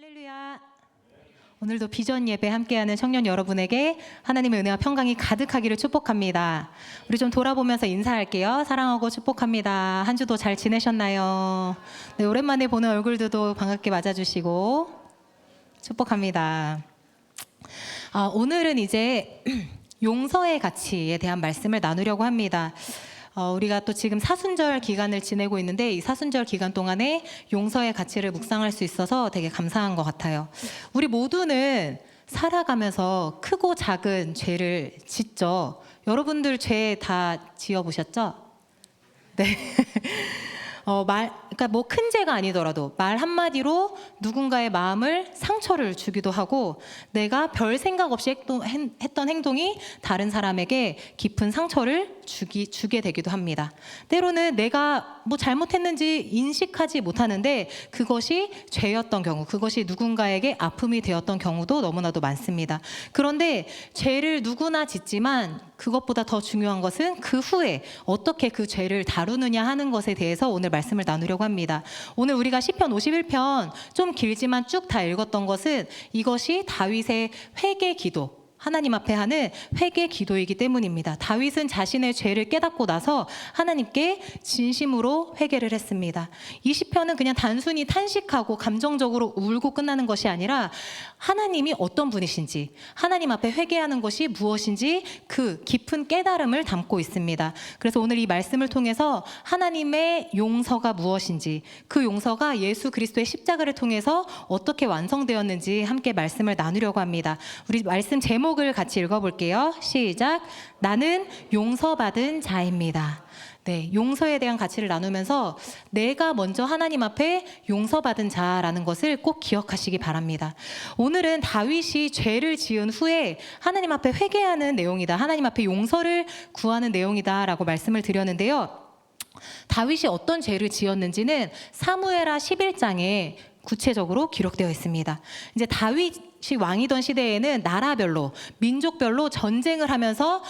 할렐루야. 오늘도 비전 예배 함께하는 청년 여러분에게 하나님의 은혜와 평강이 가득하기를 축복합니다. 우리 좀 돌아보면서 인사할게요. 사랑하고 축복합니다. 한 주도 잘 지내셨나요? 네, 오랜만에 보는 얼굴들도 반갑게 맞아주시고 축복합니다. 오늘은 이제 용서의 가치에 대한 말씀을 나누려고 합니다. 우리가 또 지금 사순절 기간을 지내고 있는데 이 사순절 기간 동안에 용서의 가치를 묵상할 수 있어서 되게 감사한 것 같아요. 우리 모두는 살아가면서 크고 작은 죄를 짓죠. 여러분들 죄 다 지어보셨죠? 네. 그러니까 뭐 큰 죄가 아니더라도 말 한마디로 누군가의 마음을 상처를 주기도 하고 내가 별 생각 없이 했던 행동이 다른 사람에게 깊은 상처를 주게 되기도 합니다. 때로는 내가 뭐 잘못했는지 인식하지 못하는데 그것이 죄였던 경우, 그것이 누군가에게 아픔이 되었던 경우도 너무나도 많습니다. 그런데 죄를 누구나 짓지만 그것보다 더 중요한 것은 그 후에 어떻게 그 죄를 다루느냐 하는 것에 대해서 오늘 말씀을 나누려고 합니다. 오늘 우리가 시편 51편 좀 길지만 쭉 다 읽었던 것은 이것이 다윗의 회개 기도, 하나님 앞에 하는 회개 기도이기 때문입니다. 다윗은 자신의 죄를 깨닫고 나서 하나님께 진심으로 회개를 했습니다. 이 시편은 그냥 단순히 탄식하고 감정적으로 울고 끝나는 것이 아니라 하나님이 어떤 분이신지, 하나님 앞에 회개하는 것이 무엇인지 그 깊은 깨달음을 담고 있습니다. 그래서 오늘 이 말씀을 통해서 하나님의 용서가 무엇인지, 그 용서가 예수 그리스도의 십자가를 통해서 어떻게 완성되었는지 함께 말씀을 나누려고 합니다. 우리 말씀 제목을 같이 읽어볼게요. 시작. 나는 용서받은 자입니다. 네, 용서에 대한 가치를 나누면서 내가 먼저 하나님 앞에 용서받은 자라는 것을 꼭 기억하시기 바랍니다. 오늘은 다윗이 죄를 지은 후에 하나님 앞에 회개하는 내용이다, 하나님 앞에 용서를 구하는 내용이다 라고 말씀을 드렸는데요. 다윗이 어떤 죄를 지었는지는 사무엘하 11장에 구체적으로 기록되어 있습니다. 이제 다윗이 왕이던 시대에는 나라별로, 민족별로 전쟁을 하면서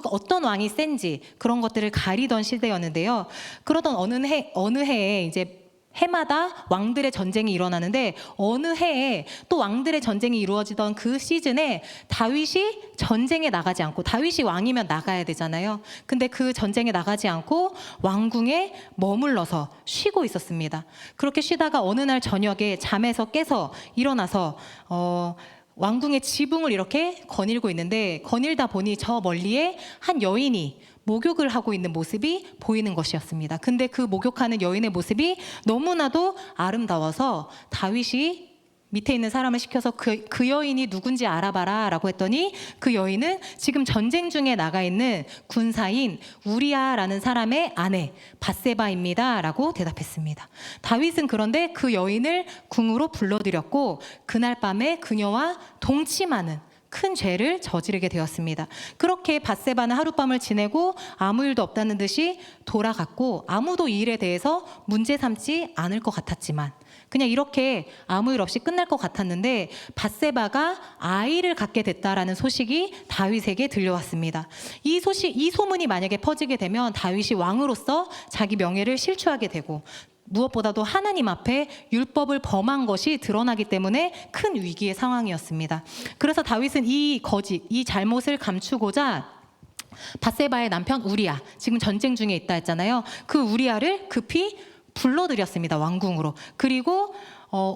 어떤 왕이 센지 그런 것들을 가리던 시대였는데요. 그러던 어느 해에 이제 해마다 왕들의 전쟁이 일어나는데 어느 해에 또 왕들의 전쟁이 이루어지던 그 시즌에 다윗이 전쟁에 나가지 않고, 다윗이 왕이면 나가야 되잖아요. 근데 그 전쟁에 나가지 않고 왕궁에 머물러서 쉬고 있었습니다. 그렇게 쉬다가 어느 날 저녁에 잠에서 깨서 일어나서 왕궁의 지붕을 이렇게 거닐고 있는데 거닐다 보니 저 멀리에 한 여인이 목욕을 하고 있는 모습이 보이는 것이었습니다. 근데 그 목욕하는 여인의 모습이 너무나도 아름다워서 다윗이 밑에 있는 사람을 시켜서 그 여인이 누군지 알아봐라 라고 했더니 그 여인은 지금 전쟁 중에 나가 있는 군사인 우리아라는 사람의 아내 밧세바입니다 라고 대답했습니다. 다윗은 그런데 그 여인을 궁으로 불러들였고 그날 밤에 그녀와 동침하는 큰 죄를 저지르게 되었습니다. 그렇게 밧세바는 하룻밤을 지내고 아무 일도 없다는 듯이 돌아갔고 아무도 이 일에 대해서 문제 삼지 않을 것 같았지만 그냥 이렇게 아무 일 없이 끝날 것 같았는데 밧세바가 아이를 갖게 됐다라는 소식이 다윗에게 들려왔습니다. 이 소문이 만약에 퍼지게 되면 다윗이 왕으로서 자기 명예를 실추하게 되고 무엇보다도 하나님 앞에 율법을 범한 것이 드러나기 때문에 큰 위기의 상황이었습니다. 그래서 다윗은 이 잘못을 감추고자 밧세바의 남편 우리아, 지금 전쟁 중에 있다 했잖아요. 그 우리아를 급히 불러들였습니다. 왕궁으로. 그리고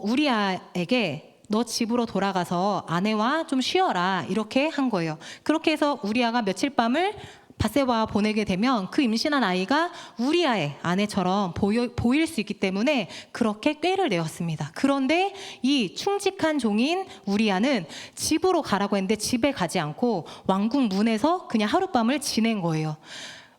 우리아에게 너 집으로 돌아가서 아내와 좀 쉬어라 이렇게 한 거예요. 그렇게 해서 우리아가 며칠 밤을 밧세바와 보내게 되면 그 임신한 아이가 우리아의 아내처럼 보일 수 있기 때문에 그렇게 꾀를 내었습니다. 그런데 이 충직한 종인 우리아는 집으로 가라고 했는데 집에 가지 않고 왕궁 문에서 그냥 하룻밤을 지낸 거예요.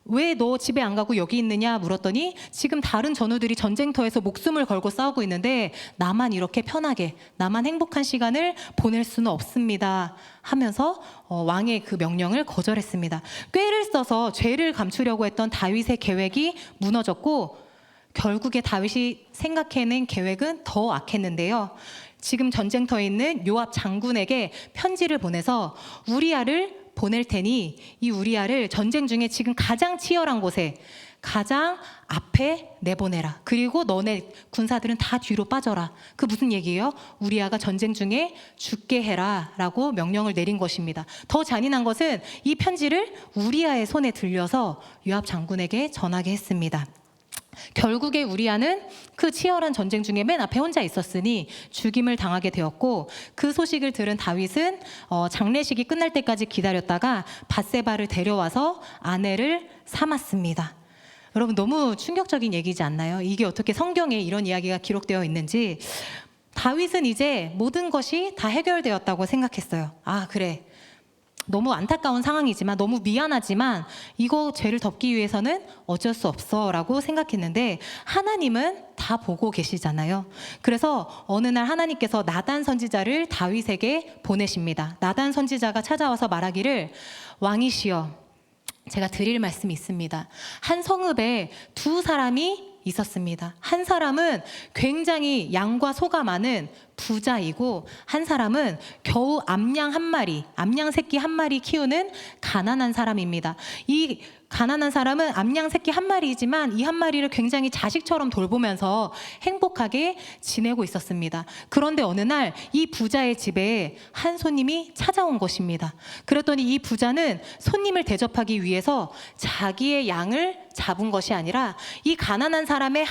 왜 너 집에 안 가고 여기 있느냐 물었더니 지금 다른 전우들이 전쟁터에서 목숨을 걸고 싸우고 있는데 나만 이렇게 편하게, 나만 행복한 시간을 보낼 수는 없습니다 하면서 왕의 그 명령을 거절했습니다. 꾀를 써서 죄를 감추려고 했던 다윗의 계획이 무너졌고 결국에 다윗이 생각해낸 계획은 더 악했는데요. 지금 전쟁터에 있는 요압 장군에게 편지를 보내서 우리아를 보낼 테니 이 우리아를 전쟁 중에 지금 가장 치열한 곳에 가장 앞에 내보내라. 그리고 너네 군사들은 다 뒤로 빠져라. 그 무슨 얘기예요? 우리아가 전쟁 중에 죽게 해라 라고 명령을 내린 것입니다. 더 잔인한 것은 이 편지를 우리아의 손에 들려서 요압 장군에게 전하게 했습니다. 결국에 우리아는 그 치열한 전쟁 중에 맨 앞에 혼자 있었으니 죽임을 당하게 되었고, 그 소식을 들은 다윗은 장례식이 끝날 때까지 기다렸다가 밧세바를 데려와서 아내를 삼았습니다. 여러분, 너무 충격적인 얘기지 않나요? 이게 어떻게 성경에 이런 이야기가 기록되어 있는지. 다윗은 이제 모든 것이 다 해결되었다고 생각했어요. 아, 그래, 너무 안타까운 상황이지만, 너무 미안하지만 이거 죄를 덮기 위해서는 어쩔 수 없어 라고 생각했는데, 하나님은 다 보고 계시잖아요. 그래서 어느 날 하나님께서 나단 선지자를 다윗에게 보내십니다. 나단 선지자가 찾아와서 말하기를, 왕이시여, 제가 드릴 말씀이 있습니다. 한 성읍에 두 사람이 있었습니다. 한 사람은 굉장히 양과 소가 많은 부자이고, 한 사람은 겨우 암양 새끼 한 마리 키우는 가난한 사람입니다. 이 가난한 사람은 암양 새끼 한 마리이지만 이 한 마리를 굉장히 자식처럼 돌보면서 행복하게 지내고 있었습니다. 그런데 어느 날 이 부자의 집에 한 손님이 찾아온 것입니다. 그랬더니 이 부자는 손님을 대접하기 위해서 자기의 양을 잡은 것이 아니라 이 가난한 사람의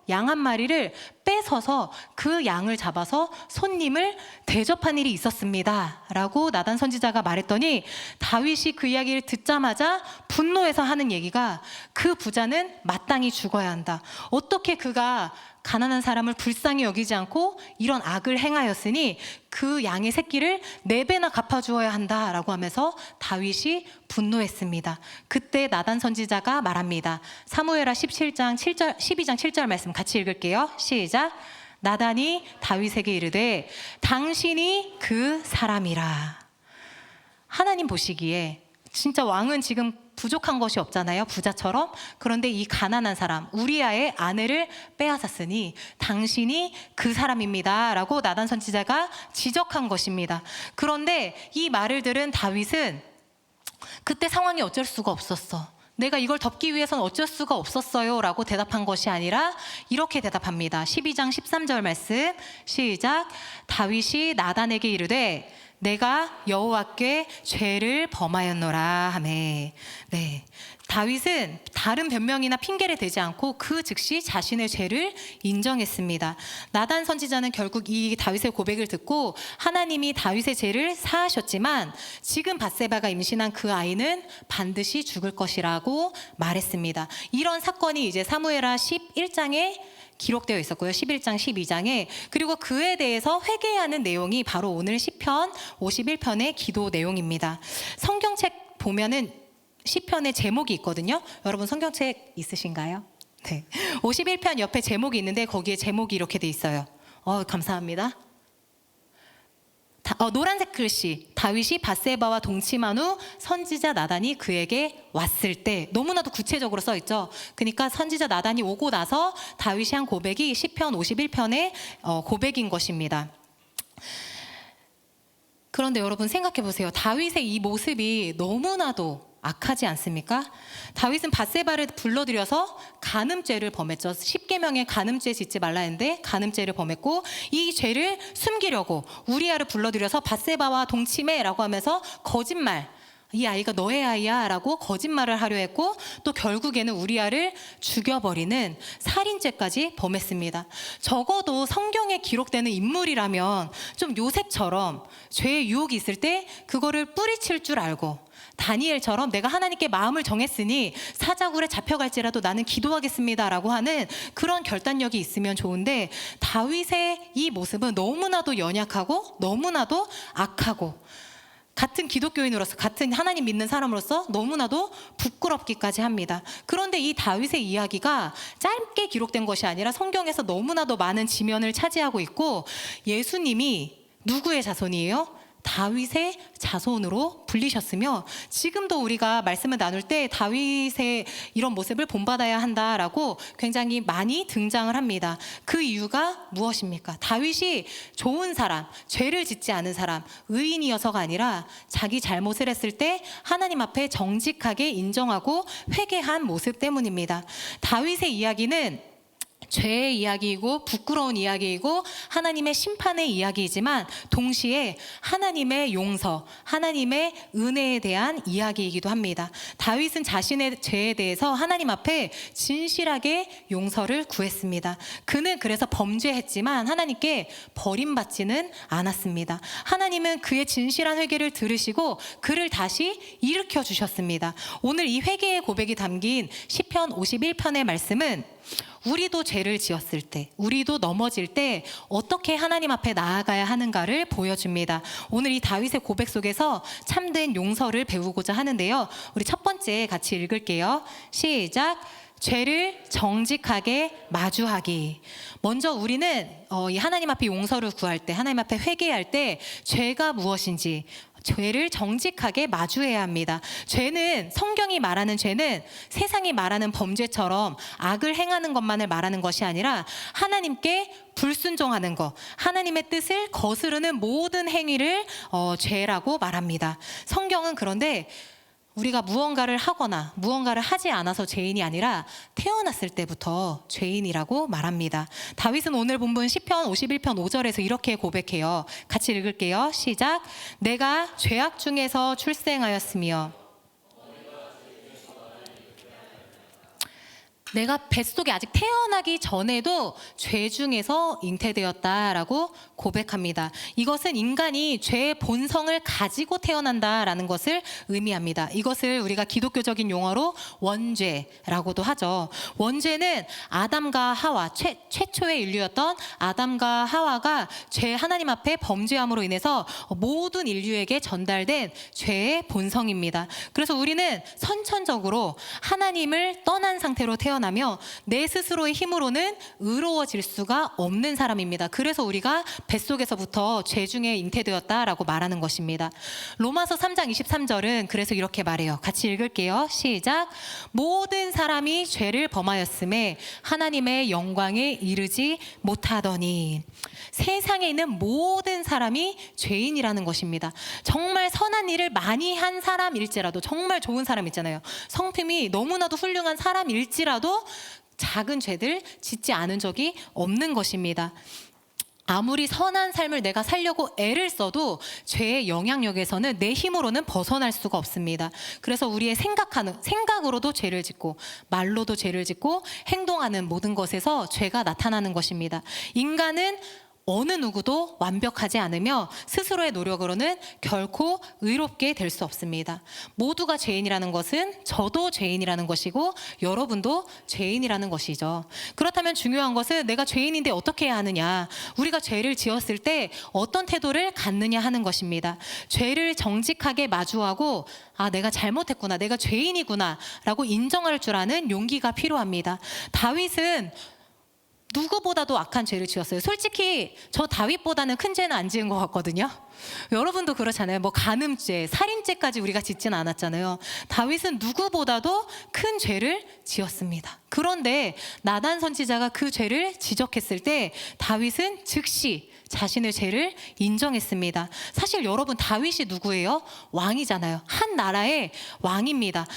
양 한 마리를 뺏어서 그 양을 잡아서 손님을 대접한 일이 있었습니다 라고 나단 선지자가 말했더니, 다윗이 그 이야기를 듣자마자 분노해서 하는 얘기가, 그 부자는 마땅히 죽어야 한다. 어떻게 그가 가난한 사람을 불쌍히 여기지 않고 이런 악을 행하였으니 그 양의 새끼를 4배나 갚아주어야 한다라고 하면서 다윗이 분노했습니다. 그때 나단 선지자가 말합니다. 사무엘하 12장 7절 말씀 같이 읽을게요. 시작. 나단이 다윗에게 이르되 당신이 그 사람이라. 하나님 보시기에 진짜 왕은 지금 부족한 것이 없잖아요, 부자처럼. 그런데 이 가난한 사람, 우리아의 아내를 빼앗았으니 당신이 그 사람입니다 라고 나단 선지자가 지적한 것입니다. 그런데 이 말을 들은 다윗은 그때 상황이 어쩔 수가 없었어, 내가 이걸 덮기 위해서는 어쩔 수가 없었어요 라고 대답한 것이 아니라 이렇게 대답합니다. 12장 13절 말씀 시작. 다윗이 나단에게 이르되 내가 여호와께 죄를 범하였노라 하매. 네, 다윗은 다른 변명이나 핑계를 대지 않고 그 즉시 자신의 죄를 인정했습니다. 나단 선지자는 결국 이 다윗의 고백을 듣고 하나님이 다윗의 죄를 사하셨지만 지금 밧세바가 임신한 그 아이는 반드시 죽을 것이라고 말했습니다. 이런 사건이 이제 사무엘하 11장에 기록되어 있었고요. 11장, 12장에. 그리고 그에 대해서 회개하는 내용이 바로 오늘 시편 51편의 기도 내용입니다. 성경책 보면은 시편의 제목이 있거든요. 여러분 성경책 있으신가요? 네. 51편 옆에 제목이 있는데 거기에 제목이 이렇게 돼 있어요. 감사합니다. 노란색 글씨, 다윗이 밧세바와 동침한 후 선지자 나단이 그에게 왔을 때. 너무나도 구체적으로 써 있죠. 그러니까 선지자 나단이 오고 나서 다윗이 한 고백이 시편 51편의 고백인 것입니다. 그런데 여러분 생각해 보세요. 다윗의 이 모습이 너무나도 악하지 않습니까? 다윗은 밧세바를 불러들여서 간음죄를 범했죠. 10계명에 간음죄 짓지 말라 했는데 간음죄를 범했고, 이 죄를 숨기려고 우리아를 불러들여서 밧세바와 동침해라고 하면서 거짓말, 이 아이가 너의 아이야 라고 거짓말을 하려 했고, 또 결국에는 우리아를 죽여버리는 살인죄까지 범했습니다. 적어도 성경에 기록되는 인물이라면 좀 요셉처럼 죄의 유혹이 있을 때 그거를 뿌리칠 줄 알고, 다니엘처럼 내가 하나님께 마음을 정했으니 사자굴에 잡혀갈지라도 나는 기도하겠습니다 라고 하는 그런 결단력이 있으면 좋은데, 다윗의 이 모습은 너무나도 연약하고 너무나도 악하고, 같은 기독교인으로서, 같은 하나님 믿는 사람으로서 너무나도 부끄럽기까지 합니다. 그런데 이 다윗의 이야기가 짧게 기록된 것이 아니라 성경에서 너무나도 많은 지면을 차지하고 있고, 예수님이 누구의 자손이에요? 다윗의 자손으로 불리셨으며 지금도 우리가 말씀을 나눌 때 다윗의 이런 모습을 본받아야 한다라고 굉장히 많이 등장을 합니다. 그 이유가 무엇입니까? 다윗이 좋은 사람, 죄를 짓지 않은 사람, 의인이어서가 아니라 자기 잘못을 했을 때 하나님 앞에 정직하게 인정하고 회개한 모습 때문입니다. 다윗의 이야기는 죄의 이야기이고 부끄러운 이야기이고 하나님의 심판의 이야기이지만 동시에 하나님의 용서, 하나님의 은혜에 대한 이야기이기도 합니다. 다윗은 자신의 죄에 대해서 하나님 앞에 진실하게 용서를 구했습니다. 그는 그래서 범죄했지만 하나님께 버림받지는 않았습니다. 하나님은 그의 진실한 회개를 들으시고 그를 다시 일으켜 주셨습니다. 오늘 이 회개의 고백이 담긴 시편 51편의 말씀은 우리도 죄를 지었을 때, 우리도 넘어질 때 어떻게 하나님 앞에 나아가야 하는가를 보여줍니다. 오늘 이 다윗의 고백 속에서 참된 용서를 배우고자 하는데요. 우리 첫 번째 같이 읽을게요. 시작. 죄를 정직하게 마주하기. 먼저 우리는 이 하나님 앞에 용서를 구할 때, 하나님 앞에 회개할 때 죄가 무엇인지 죄를 정직하게 마주해야 합니다. 죄는, 성경이 말하는 죄는 세상이 말하는 범죄처럼 악을 행하는 것만을 말하는 것이 아니라 하나님께 불순종하는 것, 하나님의 뜻을 거스르는 모든 행위를 죄라고 말합니다. 성경은 그런데 우리가 무언가를 하거나 무언가를 하지 않아서 죄인이 아니라 태어났을 때부터 죄인이라고 말합니다. 다윗은 오늘 본문 시편 51편 5절에서 이렇게 고백해요. 같이 읽을게요. 시작. 내가 죄악 중에서 출생하였으며 내가 뱃속에 아직 태어나기 전에도 죄 중에서 잉태되었다라고 고백합니다. 이것은 인간이 죄의 본성을 가지고 태어난다라는 것을 의미합니다. 이것을 우리가 기독교적인 용어로 원죄라고도 하죠. 원죄는 아담과 하와, 최초의 인류였던 아담과 하와가 하나님 앞에 범죄함으로 인해서 모든 인류에게 전달된 죄의 본성입니다. 그래서 우리는 선천적으로 하나님을 떠난 상태로 태어나며 내 스스로의 힘으로는 의로워질 수가 없는 사람입니다. 그래서 우리가 뱃속에서부터 죄 중에 잉태되었다라고 말하는 것입니다. 로마서 3장 23절은 그래서 이렇게 말해요. 같이 읽을게요. 시작. 모든 사람이 죄를 범하였음에 하나님의 영광에 이르지 못하더니. 세상에 있는 모든 사람이 죄인이라는 것입니다. 정말 선한 일을 많이 한 사람일지라도, 정말 좋은 사람 있잖아요. 성품이 너무나도 훌륭한 사람일지라도 작은 죄들 짓지 않은 적이 없는 것입니다. 아무리 선한 삶을 내가 살려고 애를 써도 죄의 영향력에서는 내 힘으로는 벗어날 수가 없습니다. 그래서 우리의 생각으로도 죄를 짓고 말로도 죄를 짓고 행동하는 모든 것에서 죄가 나타나는 것입니다. 인간은 어느 누구도 완벽하지 않으며 스스로의 노력으로는 결코 의롭게 될 수 없습니다. 모두가 죄인이라는 것은 저도 죄인이라는 것이고 여러분도 죄인이라는 것이죠. 그렇다면 중요한 것은 내가 죄인인데 어떻게 해야 하느냐, 우리가 죄를 지었을 때 어떤 태도를 갖느냐 하는 것입니다. 죄를 정직하게 마주하고 내가 잘못했구나, 내가 죄인이구나 라고 인정할 줄 아는 용기가 필요합니다. 다윗은 누구보다도 악한 죄를 지었어요. 솔직히 저 다윗보다는 큰 죄는 안 지은 것 같거든요. 여러분도 그렇잖아요. 뭐 간음죄, 살인죄까지 우리가 짓진 않았잖아요. 다윗은 누구보다도 큰 죄를 지었습니다. 그런데 나단 선지자가 그 죄를 지적했을 때 다윗은 즉시 자신의 죄를 인정했습니다. 사실 여러분, 다윗이 누구예요? 왕이잖아요. 한 나라의 왕입니다.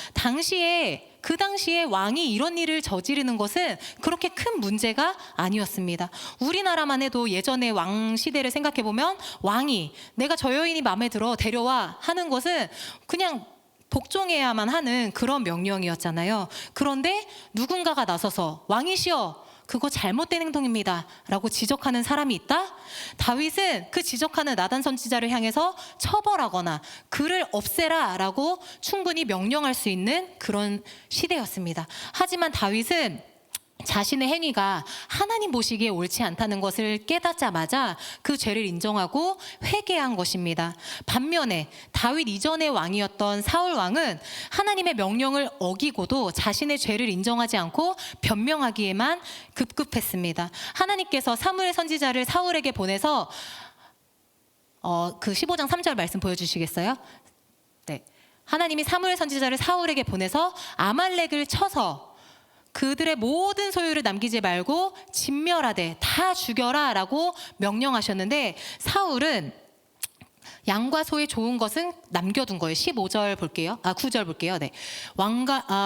그 당시에 왕이 이런 일을 저지르는 것은 그렇게 큰 문제가 아니었습니다. 우리나라만 해도 예전의 왕 시대를 생각해 보면 왕이 내가 저 여인이 마음에 들어 데려와 하는 것은 그냥 복종해야만 하는 그런 명령이었잖아요. 그런데 누군가가 나서서 왕이시여, 그거 잘못된 행동입니다 라고 지적하는 사람이 있다? 다윗은 그 지적하는 나단 선지자를 향해서 처벌하거나 그를 없애라 라고 충분히 명령할 수 있는 그런 시대였습니다. 하지만 다윗은 자신의 행위가 하나님 보시기에 옳지 않다는 것을 깨닫자마자 그 죄를 인정하고 회개한 것입니다. 반면에 다윗 이전의 왕이었던 사울 왕은 하나님의 명령을 어기고도 자신의 죄를 인정하지 않고 변명하기에만 급급했습니다. 하나님께서 사무엘 선지자를 사울에게 보내서 그 15장 3절 말씀 보여주시겠어요? 네. 하나님이 사무엘 선지자를 사울에게 보내서 아말렉을 쳐서 그들의 모든 소유를 남기지 말고 진멸하되 다 죽여라 라고 명령하셨는데, 사울은 양과 소의 좋은 것은 남겨둔 거예요. 15절 볼게요. 9절 볼게요. 네.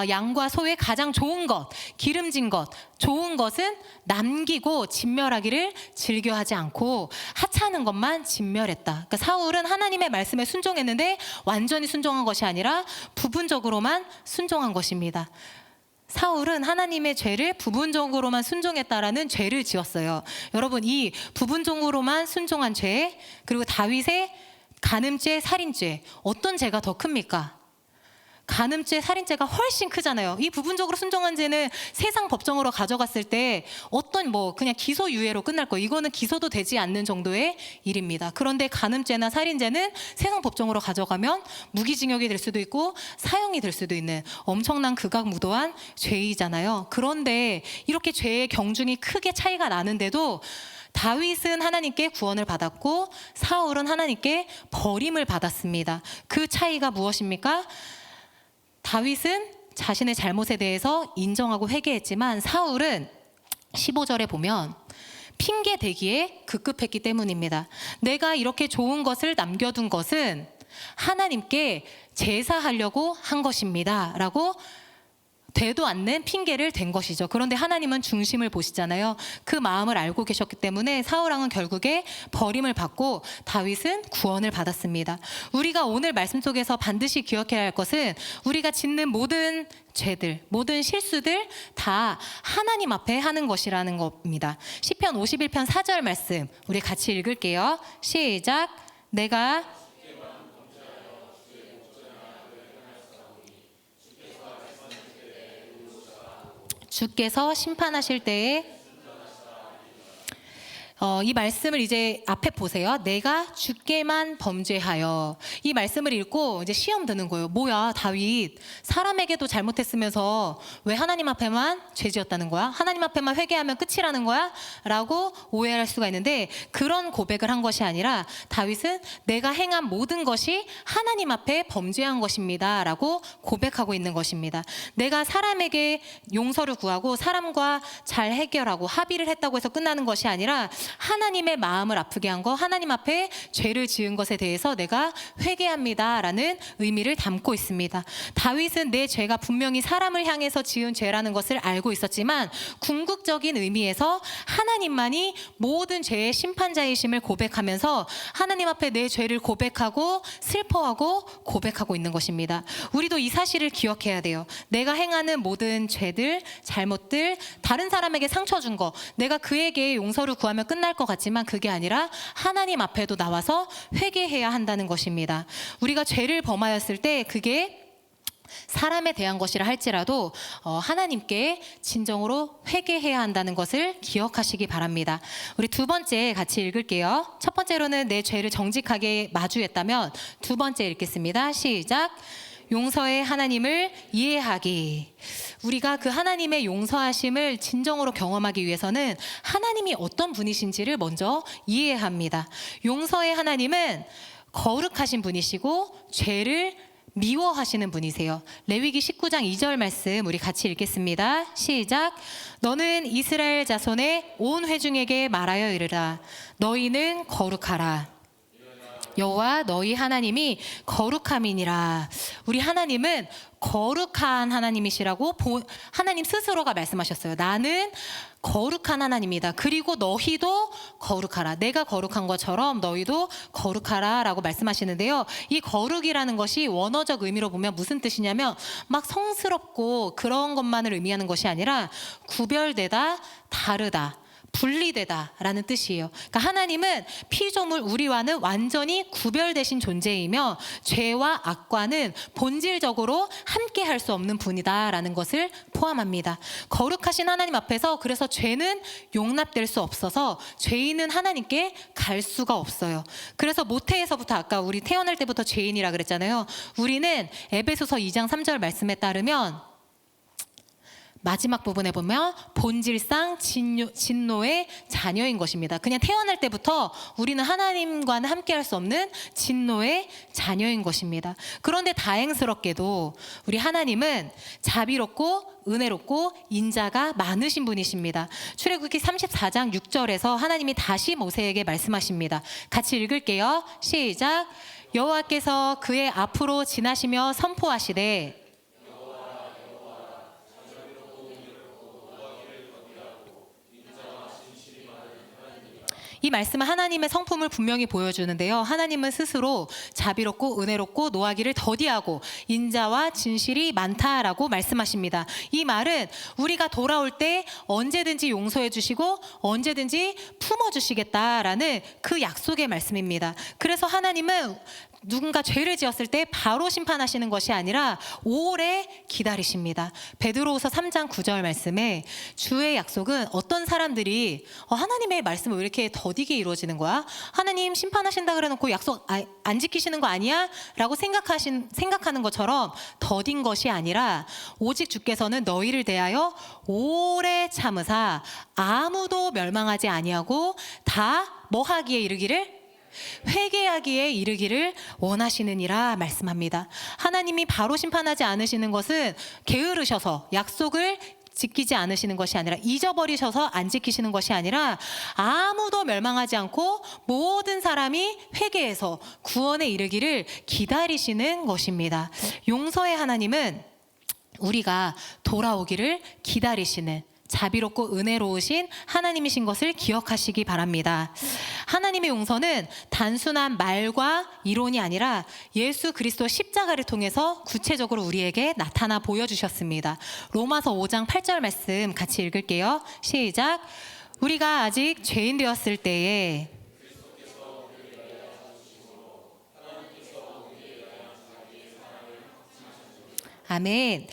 양과 소의 가장 좋은 것, 기름진 것, 좋은 것은 남기고 진멸하기를 즐겨하지 않고 하찮은 것만 진멸했다. 그러니까 사울은 하나님의 말씀에 순종했는데 완전히 순종한 것이 아니라 부분적으로만 순종한 것입니다. 사울은 하나님의 죄를 부분적으로만 순종했다라는 죄를 지었어요. 여러분, 이 부분적으로만 순종한 죄, 그리고 다윗의 간음죄, 살인죄, 어떤 죄가 더 큽니까? 간음죄, 살인죄가 훨씬 크잖아요. 이 부분적으로 순종한 죄는 세상 법정으로 가져갔을 때 어떤 그냥 기소유예로 끝날 거예요. 이거는 기소도 되지 않는 정도의 일입니다. 그런데 간음죄나 살인죄는 세상 법정으로 가져가면 무기징역이 될 수도 있고 사형이 될 수도 있는 엄청난 극악무도한 죄이잖아요. 그런데 이렇게 죄의 경중이 크게 차이가 나는데도 다윗은 하나님께 구원을 받았고 사울은 하나님께 버림을 받았습니다. 그 차이가 무엇입니까? 다윗은 자신의 잘못에 대해서 인정하고 회개했지만 사울은 15절에 보면 핑계 대기에 급급했기 때문입니다. 내가 이렇게 좋은 것을 남겨둔 것은 하나님께 제사하려고 한 것입니다 라고 되도 않는 핑계를 댄 것이죠. 그런데 하나님은 중심을 보시잖아요. 그 마음을 알고 계셨기 때문에 사울왕은 결국에 버림을 받고 다윗은 구원을 받았습니다. 우리가 오늘 말씀 속에서 반드시 기억해야 할 것은 우리가 짓는 모든 죄들, 모든 실수들 다 하나님 앞에 하는 것이라는 겁니다. 시편 51편 4절 말씀 우리 같이 읽을게요. 시작. 내가 주께서 심판하실 때에 이 말씀을 이제 앞에 보세요. 내가 주께만 범죄하여. 이 말씀을 읽고 이제 시험 드는 거예요. 뭐야, 다윗 사람에게도 잘못했으면서 왜 하나님 앞에만 죄지었다는 거야? 하나님 앞에만 회개하면 끝이라는 거야? 라고 오해할 수가 있는데, 그런 고백을 한 것이 아니라 다윗은 내가 행한 모든 것이 하나님 앞에 범죄한 것입니다 라고 고백하고 있는 것입니다. 내가 사람에게 용서를 구하고 사람과 잘 해결하고 합의를 했다고 해서 끝나는 것이 아니라 하나님의 마음을 아프게 한 거, 하나님 앞에 죄를 지은 것에 대해서 내가 회개합니다 라는 의미를 담고 있습니다. 다윗은 내 죄가 분명히 사람을 향해서 지은 죄라는 것을 알고 있었지만 궁극적인 의미에서 하나님만이 모든 죄의 심판자이심을 고백하면서 하나님 앞에 내 죄를 고백하고 슬퍼하고 고백하고 있는 것입니다. 우리도 이 사실을 기억해야 돼요. 내가 행하는 모든 죄들, 잘못들, 다른 사람에게 상처 준 거, 내가 그에게 용서를 구하면 끝날 것 같지만 그게 아니라 하나님 앞에도 나와서 회개해야 한다는 것입니다. 우리가 죄를 범하였을 때 그게 사람에 대한 것이라 할지라도 하나님께 진정으로 회개해야 한다는 것을 기억하시기 바랍니다. 우리 두 번째 같이 읽을게요. 첫 번째로는 내 죄를 정직하게 마주했다면, 두 번째 읽겠습니다. 시작. 용서의 하나님을 이해하기. 우리가 그 하나님의 용서하심을 진정으로 경험하기 위해서는 하나님이 어떤 분이신지를 먼저 이해합니다. 용서의 하나님은 거룩하신 분이시고 죄를 미워하시는 분이세요. 레위기 19장 2절 말씀 우리 같이 읽겠습니다. 시작. 너는 이스라엘 자손의 온 회중에게 말하여 이르라. 너희는 거룩하라. 여호와 너희 하나님이 거룩함이니라. 우리 하나님은 거룩한 하나님이시라고 하나님 스스로가 말씀하셨어요. 나는 거룩한 하나님이다. 그리고 너희도 거룩하라. 내가 거룩한 것처럼 너희도 거룩하라 라고 말씀하시는데요. 이 거룩이라는 것이 원어적 의미로 보면 무슨 뜻이냐면 막 성스럽고 그런 것만을 의미하는 것이 아니라 구별되다, 다르다, 분리되다라는 뜻이에요. 그러니까 하나님은 피조물 우리와는 완전히 구별되신 존재이며 죄와 악과는 본질적으로 함께 할 수 없는 분이다라는 것을 포함합니다. 거룩하신 하나님 앞에서 그래서 죄는 용납될 수 없어서 죄인은 하나님께 갈 수가 없어요. 그래서 모태에서부터 아까 우리 태어날 때부터 죄인이라 그랬잖아요. 우리는 에베소서 2장 3절 말씀에 따르면 마지막 부분에 보면 본질상 진노의 자녀인 것입니다. 그냥 태어날 때부터 우리는 하나님과는 함께할 수 없는 진노의 자녀인 것입니다. 그런데 다행스럽게도 우리 하나님은 자비롭고 은혜롭고 인자가 많으신 분이십니다. 출애굽기 34장 6절에서 하나님이 다시 모세에게 말씀하십니다. 같이 읽을게요. 시작. 여호와께서 그의 앞으로 지나시며 선포하시되 이 말씀은 하나님의 성품을 분명히 보여주는데요. 하나님은 스스로 자비롭고 은혜롭고 노하기를 더디하고 인자와 진실이 많다라고 말씀하십니다. 이 말은 우리가 돌아올 때 언제든지 용서해 주시고 언제든지 품어주시겠다라는 그 약속의 말씀입니다. 그래서 하나님은 누군가 죄를 지었을 때 바로 심판하시는 것이 아니라 오래 기다리십니다. 베드로후서 3장 9절 말씀에 주의 약속은 어떤 사람들이 하나님의 말씀을 왜 이렇게 더디게 이루어지는 거야? 하나님 심판하신다 그래놓고 약속 안 지키시는 거 아니야? 라고 생각하는 것처럼 더딘 것이 아니라 오직 주께서는 너희를 대하여 오래 참으사 아무도 멸망하지 아니하고 다 뭐 하기에 이르기를? 회개하기에 이르기를 원하시느니라 말씀합니다. 하나님이 바로 심판하지 않으시는 것은 게으르셔서 약속을 지키지 않으시는 것이 아니라 잊어버리셔서 안 지키시는 것이 아니라 아무도 멸망하지 않고 모든 사람이 회개해서 구원에 이르기를 기다리시는 것입니다. 용서의 하나님은 우리가 돌아오기를 기다리시는 자비롭고 은혜로우신 하나님이신 것을 기억하시기 바랍니다. 하나님의 용서는 단순한 말과 이론이 아니라 예수 그리스도 십자가를 통해서 구체적으로 우리에게 나타나 보여주셨습니다. 로마서 5장 8절 말씀 같이 읽을게요. 시작. 우리가 아직 죄인 되었을 때에 아멘.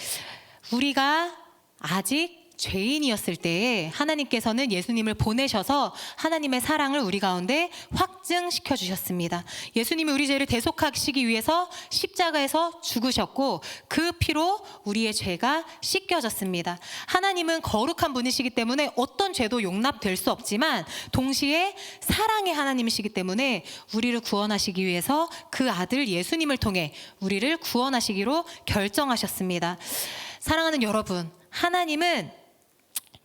우리가 아직 죄인이었을 때에 하나님께서는 예수님을 보내셔서 하나님의 사랑을 우리 가운데 확증시켜 주셨습니다. 예수님이 우리 죄를 대속하시기 위해서 십자가에서 죽으셨고 그 피로 우리의 죄가 씻겨졌습니다. 하나님은 거룩한 분이시기 때문에 어떤 죄도 용납될 수 없지만 동시에 사랑의 하나님이시기 때문에 우리를 구원하시기 위해서 그 아들 예수님을 통해 우리를 구원하시기로 결정하셨습니다. 사랑하는 여러분, 하나님은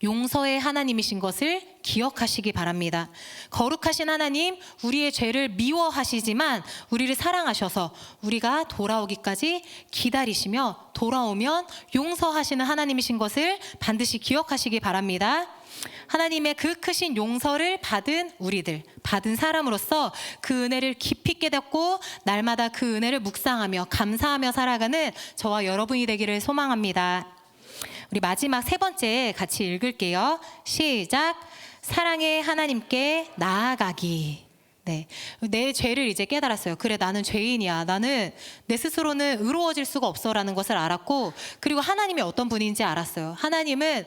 용서의 하나님이신 것을 기억하시기 바랍니다. 거룩하신 하나님, 우리의 죄를 미워하시지만 우리를 사랑하셔서 우리가 돌아오기까지 기다리시며 돌아오면 용서하시는 하나님이신 것을 반드시 기억하시기 바랍니다. 하나님의 그 크신 용서를 받은 우리들, 받은 사람으로서 그 은혜를 깊이 깨닫고 날마다 그 은혜를 묵상하며 감사하며 살아가는 저와 여러분이 되기를 소망합니다. 우리 마지막 세 번째 같이 읽을게요. 시작. 사랑의 하나님께 나아가기. 네, 내 죄를 이제 깨달았어요. 그래, 나는 죄인이야. 나는 내 스스로는 의로워질 수가 없어라는 것을 알았고, 그리고 하나님이 어떤 분인지 알았어요. 하나님은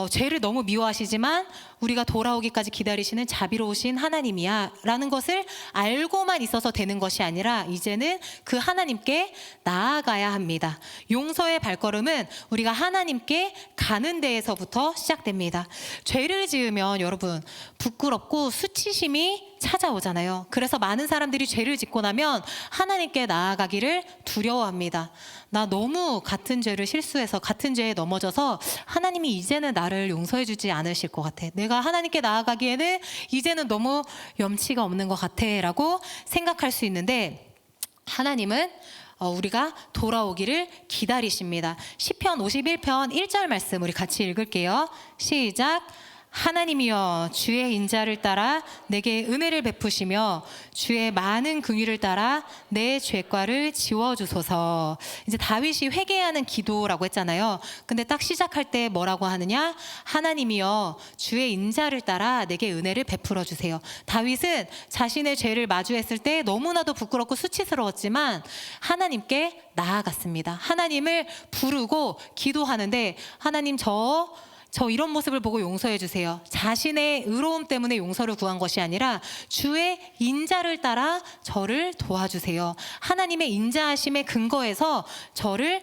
죄를 너무 미워하시지만 우리가 돌아오기까지 기다리시는 자비로우신 하나님이야 라는 것을 알고만 있어서 되는 것이 아니라 이제는 그 하나님께 나아가야 합니다. 용서의 발걸음은 우리가 하나님께 가는 데에서부터 시작됩니다. 죄를 지으면 여러분 부끄럽고 수치심이 찾아오잖아요. 그래서 많은 사람들이 죄를 짓고 나면 하나님께 나아가기를 두려워합니다. 나 너무 같은 죄를 실수해서 같은 죄에 넘어져서 하나님이 이제는 나를 용서해 주지 않으실 것 같아. 내가 하나님께 나아가기에는 이제는 너무 염치가 없는 것 같아 라고 생각할 수 있는데 하나님은 우리가 돌아오기를 기다리십니다. 시편 51편 1절 말씀 우리 같이 읽을게요. 시작. 하나님이여 주의 인자를 따라 내게 은혜를 베푸시며 주의 많은 긍휼을 따라 내 죄과를 지워주소서. 이제 다윗이 회개하는 기도라고 했잖아요. 근데 딱 시작할 때 뭐라고 하느냐? 하나님이여 주의 인자를 따라 내게 은혜를 베풀어 주세요. 다윗은 자신의 죄를 마주했을 때 너무나도 부끄럽고 수치스러웠지만 하나님께 나아갔습니다. 하나님을 부르고 기도하는데 하나님 저 저 이런 모습을 보고 용서해 주세요. 자신의 의로움 때문에 용서를 구한 것이 아니라 주의 인자를 따라 저를 도와주세요. 하나님의 인자하심의 근거에서 저를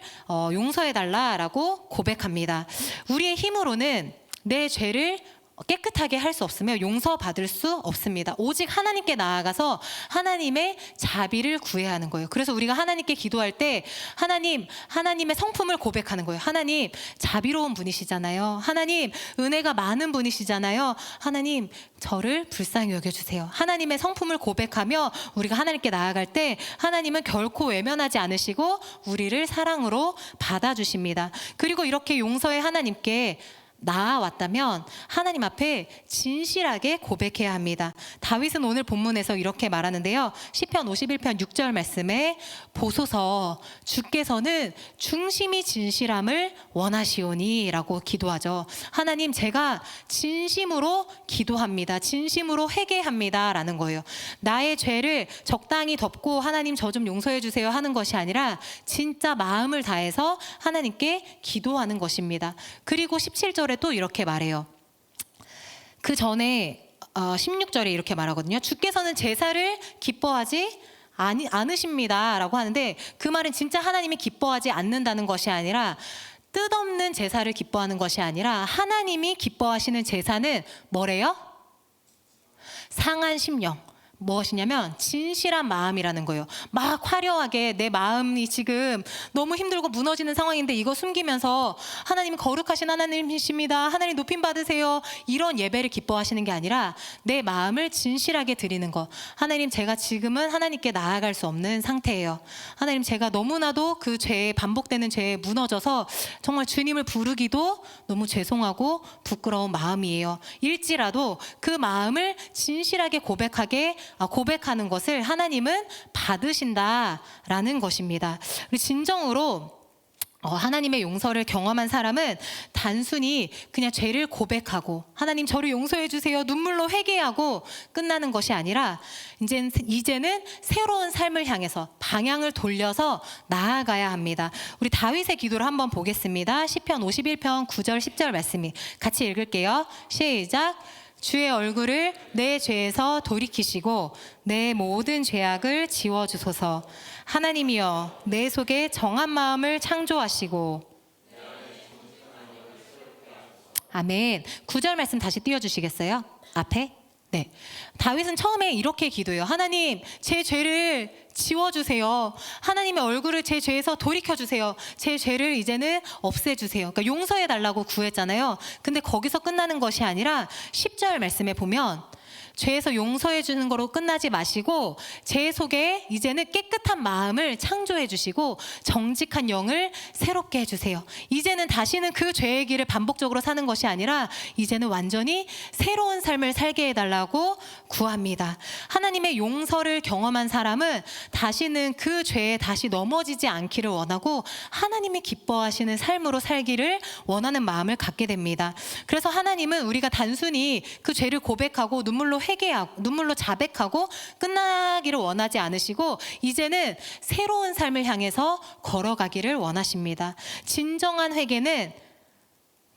용서해 달라라고 고백합니다. 우리의 힘으로는 내 죄를 깨끗하게 할 수 없으며 용서받을 수 없습니다. 오직 하나님께 나아가서 하나님의 자비를 구해야 하는 거예요. 그래서 우리가 하나님께 기도할 때 하나님의 성품을 고백하는 거예요. 하나님 자비로운 분이시잖아요. 하나님 은혜가 많은 분이시잖아요. 하나님 저를 불쌍히 여겨주세요. 하나님의 성품을 고백하며 우리가 하나님께 나아갈 때 하나님은 결코 외면하지 않으시고 우리를 사랑으로 받아주십니다. 그리고 이렇게 용서의 하나님께 나아왔다면 하나님 앞에 진실하게 고백해야 합니다. 다윗은 오늘 본문에서 이렇게 말하는데요. 시편 51편 6절 말씀에 보소서 주께서는 중심이 진실함을 원하시오니 라고 기도하죠. 하나님 제가 진심으로 기도합니다. 진심으로 회개합니다 라는 거예요. 나의 죄를 적당히 덮고 하나님 저 좀 용서해 주세요 하는 것이 아니라 진짜 마음을 다해서 하나님께 기도하는 것입니다. 그리고 17절에 또 이렇게 말해요. 그 전에 16절에 이렇게 말하거든요. 주께서는 제사를 기뻐하지 않으십니다 라고 하는데 그 말은 진짜 하나님이 기뻐하지 않는다는 것이 아니라 뜻없는 제사를 기뻐하는 것이 아니라 하나님이 기뻐하시는 제사는 뭐래요? 상한 심령. 무엇이냐면 진실한 마음이라는 거예요. 막 화려하게 내 마음이 지금 너무 힘들고 무너지는 상황인데 이거 숨기면서 하나님 거룩하신 하나님이십니다. 하나님 높임 받으세요. 이런 예배를 기뻐하시는 게 아니라 내 마음을 진실하게 드리는 것. 하나님 제가 지금은 하나님께 나아갈 수 없는 상태예요. 하나님 제가 너무나도 그 죄에 반복되는 죄에 무너져서 정말 주님을 부르기도 너무 죄송하고 부끄러운 마음이에요. 일지라도 그 마음을 진실하게 고백하는 것을 하나님은 받으신다라는 것입니다. 우리 진정으로 하나님의 용서를 경험한 사람은 단순히 그냥 죄를 고백하고 하나님 저를 용서해 주세요 눈물로 회개하고 끝나는 것이 아니라 이제는 새로운 삶을 향해서 방향을 돌려서 나아가야 합니다. 우리 다윗의 기도를 한번 보겠습니다. 시편 51편 9절 10절 말씀이 같이 읽을게요. 시작. 주의 얼굴을 내 죄에서 돌이키시고 내 모든 죄악을 지워주소서. 하나님이여 내 속에 정한 마음을 창조하시고. 아멘. 9절 말씀 다시 띄워주시겠어요? 앞에? 네. 다윗은 처음에 이렇게 기도해요. 하나님 제 죄를 지워주세요. 하나님의 얼굴을 제 죄에서 돌이켜주세요. 제 죄를 이제는 없애주세요. 그러니까 용서해달라고 구했잖아요. 근데 거기서 끝나는 것이 아니라 10절 말씀에 보면 죄에서 용서해 주는 거로 끝나지 마시고 제 속에 이제는 깨끗한 마음을 창조해 주시고 정직한 영을 새롭게 해주세요. 이제는 다시는 그 죄의 길을 반복적으로 사는 것이 아니라 이제는 완전히 새로운 삶을 살게 해달라고 구합니다. 하나님의 용서를 경험한 사람은 다시는 그 죄에 다시 넘어지지 않기를 원하고 하나님이 기뻐하시는 삶으로 살기를 원하는 마음을 갖게 됩니다. 그래서 하나님은 우리가 단순히 그 죄를 고백하고 눈물로 회개하고 눈물로 자백하고 끝나기를 원하지 않으시고 이제는 새로운 삶을 향해서 걸어가기를 원하십니다. 진정한 회개는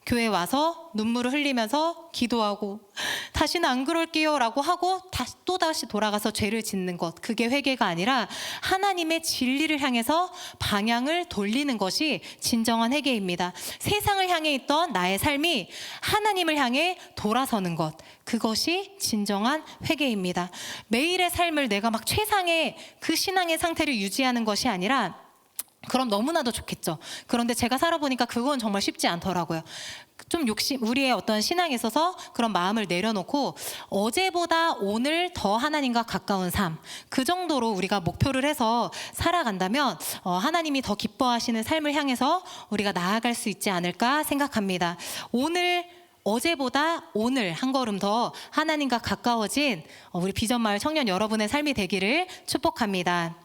교회 와서 눈물을 흘리면서 기도하고 다시는 안 그럴게요 라고 하고 또다시 돌아가서 죄를 짓는 것, 그게 회개가 아니라 하나님의 진리를 향해서 방향을 돌리는 것이 진정한 회개입니다. 세상을 향해 있던 나의 삶이 하나님을 향해 돌아서는 것, 그것이 진정한 회개입니다. 매일의 삶을 내가 막 최상의 그 신앙의 상태를 유지하는 것이 아니라 그럼 너무나도 좋겠죠. 그런데 제가 살아보니까 그건 정말 쉽지 않더라고요. 좀 우리의 어떤 신앙에 있어서 그런 마음을 내려놓고 어제보다 오늘 더 하나님과 가까운 삶, 그 정도로 우리가 목표를 해서 살아간다면 하나님이 더 기뻐하시는 삶을 향해서 우리가 나아갈 수 있지 않을까 생각합니다. 어제보다 오늘 한 걸음 더 하나님과 가까워진 우리 비전마을 청년 여러분의 삶이 되기를 축복합니다.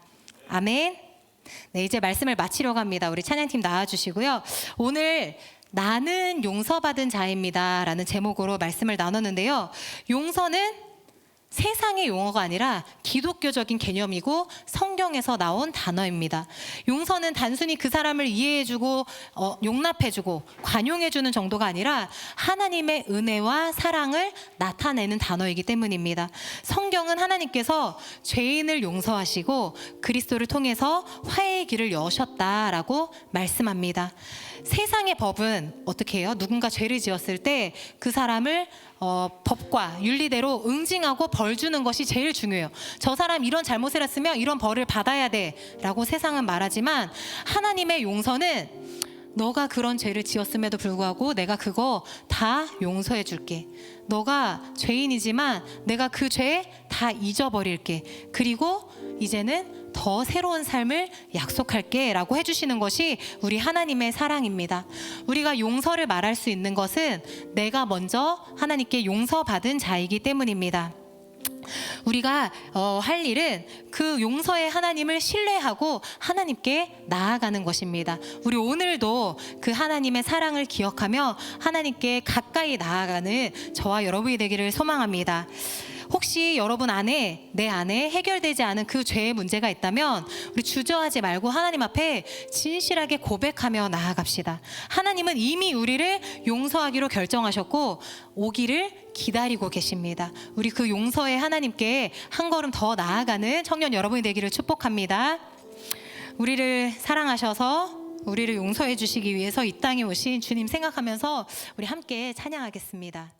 아멘. 네, 이제 말씀을 마치려고 합니다. 우리 찬양팀 나와주시고요. 오늘 나는 용서받은 자입니다 라는 제목으로 말씀을 나눴는데요. 용서는 세상의 용어가 아니라 기독교적인 개념이고 성경에서 나온 단어입니다. 용서는 단순히 그 사람을 이해해주고 용납해주고 관용해주는 정도가 아니라 하나님의 은혜와 사랑을 나타내는 단어이기 때문입니다. 성경은 하나님께서 죄인을 용서하시고 그리스도를 통해서 화해의 길을 여셨다라고 말씀합니다. 세상의 법은 어떻게 해요? 누군가 죄를 지었을 때 그 사람을 법과 윤리대로 응징하고 벌 주는 것이 제일 중요해요. 저 사람 이런 잘못을 했으면 이런 벌을 받아야 돼 라고 세상은 말하지만, 하나님의 용서는 너가 그런 죄를 지었음에도 불구하고 내가 그거 다 용서해 줄게. 너가 죄인이지만 내가 그 죄 다 잊어버릴게. 그리고 이제는 더 새로운 삶을 약속할게 라고 해주시는 것이 우리 하나님의 사랑입니다. 우리가 용서를 말할 수 있는 것은 내가 먼저 하나님께 용서받은 자이기 때문입니다. 우리가 할 일은 그 용서의 하나님을 신뢰하고 하나님께 나아가는 것입니다. 우리 오늘도 그 하나님의 사랑을 기억하며 하나님께 가까이 나아가는 저와 여러분이 되기를 소망합니다. 혹시 여러분 안에, 내 안에 해결되지 않은 그 죄의 문제가 있다면 우리 주저하지 말고 하나님 앞에 진실하게 고백하며 나아갑시다. 하나님은 이미 우리를 용서하기로 결정하셨고 오기를 기다리고 계십니다. 우리 그 용서의 하나님께 한 걸음 더 나아가는 청년 여러분이 되기를 축복합니다. 우리를 사랑하셔서 우리를 용서해 주시기 위해서 이 땅에 오신 주님 생각하면서 우리 함께 찬양하겠습니다.